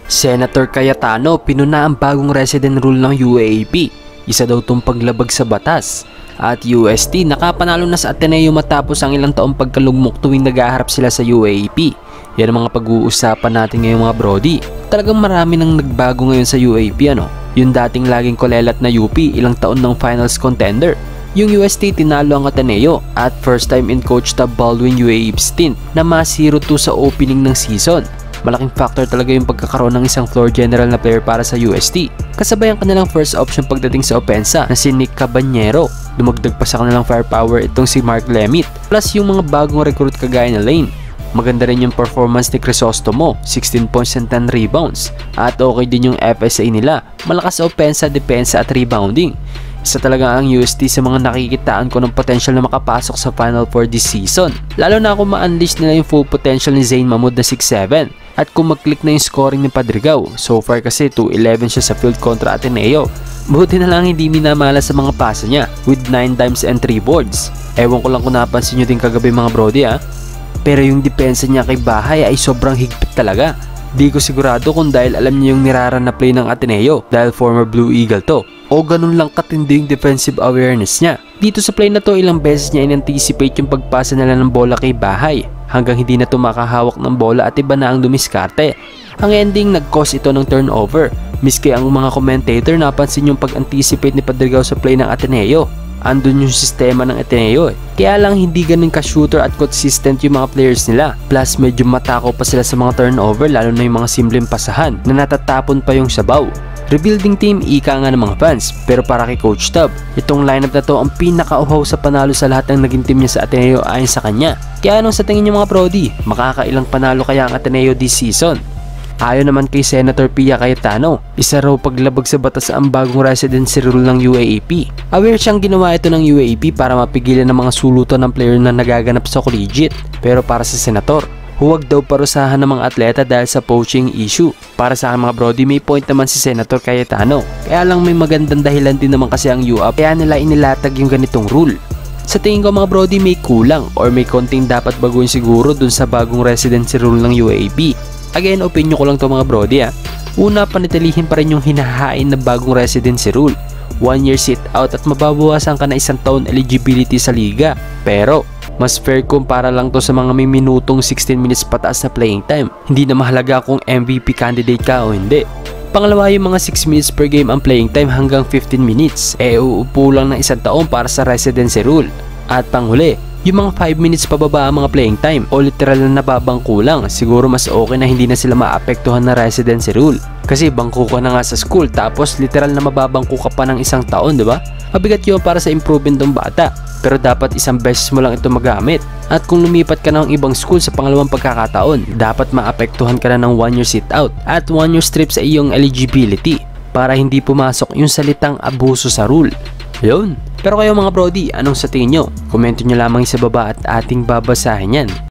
Senator Cayetano pinuna ang bagong resident rule ng UAAP. Isa daw itong paglabag sa batas. At UST nakapanalo na sa Ateneo matapos ang ilang taong pagkalugmok tuwing nag-aharap sila sa UAAP. Yan ang mga pag-uusapan natin ngayon mga brody. Talagang marami nang nagbago ngayon sa UAAP ano. Yung dating laging kolelat na UP ilang taon ng finals contender. Yung UST tinalo ang Ateneo at first time in Coach Tab Baldwin UAAP stint na ma-0-2 sa opening ng season. Malaking factor talaga yung pagkakaroon ng isang floor general na player para sa UST. Kasabay ang kanilang first option pagdating sa opensa na si Nick Cabañero. Dumagdag pa sa kanilang firepower itong si Mark Lemit. Plus yung mga bagong recruit kagaya na Lane. Maganda rin yung performance ni Crisostomo, 16 points and 10 rebounds. At okay din yung FSA nila, malakas sa opensa, depensa at rebounding. Isa talaga ang UST sa mga nakikitaan ko ng potential na makapasok sa Final Four this season. Lalo na kung ma-unleash nila yung full potential ni Zane Mahmoud na 6'7". At kung mag-click na yung scoring ni Padrigao. So far kasi 2-11 siya sa field kontra Ateneo. Buti na lang hindi minamala sa mga pasa niya with 9 dimes and 3 boards. Ewan ko lang kung napansin nyo din kagabi mga brody ha. Pero yung depensa niya kay Bahay ay sobrang higpit talaga. Di ko sigurado kung dahil alam niya yung niraran na play ng Ateneo dahil former Blue Eagle to. O ganun lang katindi yung defensive awareness niya. Dito sa play na to ilang beses niya in-anticipate yung pagpasa nila ng bola kay Bahay. Hanggang hindi na to makahawak ng bola at iba na ang dumiskarte. Ang ending nag-cause ito ng turnover. Miski ang mga commentator napansin yung pag-anticipate ni Padrigao sa play ng Ateneo. Andun yung sistema ng Ateneo Kaya lang hindi ganun ka-shooter at consistent yung mga players nila. Plus medyo matakaw pa sila sa mga turnover lalo na yung mga simpleng pasahan na natatapon pa yung sabaw. Rebuilding team, ika nga ng mga fans. Pero para kay Coach Tab, itong lineup na to ang pinaka-uhaw sa panalo sa lahat ng naging team niya sa Ateneo ayon sa kanya. Kaya anong sa tingin niyo mga brody? Makakailang panalo kaya ang Ateneo this season? Ayon naman kay Senator Pia Cayetano, isa raw paglabag sa batas ang bagong residency rule ng UAAP. Aware siyang ginawa ito ng UAAP para mapigilan ng mga sulutan ng player na nagaganap sa collegiate. Pero para sa Senator, huwag daw parusahan ng mga atleta dahil sa poaching issue. Para sa akin mga brody, may point naman si Senator Cayetano. Kaya lang may magandang dahilan din naman kasi ang UAAP kaya nila inilatag yung ganitong rule. Sa tingin ko mga brody may kulang or may konting dapat baguhin siguro dun sa bagong residency rule ng UAAP. Again, opinion ko lang to mga brody ha. Una, panitilihin pa rin yung hinahain na bagong residency rule. 1 year sit out at mababawasan ka na 1 taon eligibility sa liga. Pero mas fair kumpara lang to sa mga may minutong 16 minutes pataas na playing time. Hindi na mahalaga kung MVP candidate ka o hindi. Pangalawa, yung mga 6 minutes per game ang playing time hanggang 15 minutes. Uupo lang ng 1 taon para sa residency rule. At panghuli, yung mga 5 minutes pababa ang mga playing time o literal na nababangko lang. Siguro mas okay na hindi na sila maapektuhan na residency rule. Kasi bangko ka na nga sa school tapos literal na mababangko ka pa ng 1 taon, di ba? Mabigat yun para sa improvement ng bata. Pero dapat 1 beses mo lang ito magamit. At kung lumipat ka ng ibang school sa pangalawang pagkakataon, dapat maapektuhan ka na ng 1 year sit out at 1 year strip sa iyong eligibility para hindi pumasok yung salitang abuso sa rule. Yun. Pero kayo mga brody, anong sa tingin nyo? Komento nyo lamang sa baba at ating babasahin yan.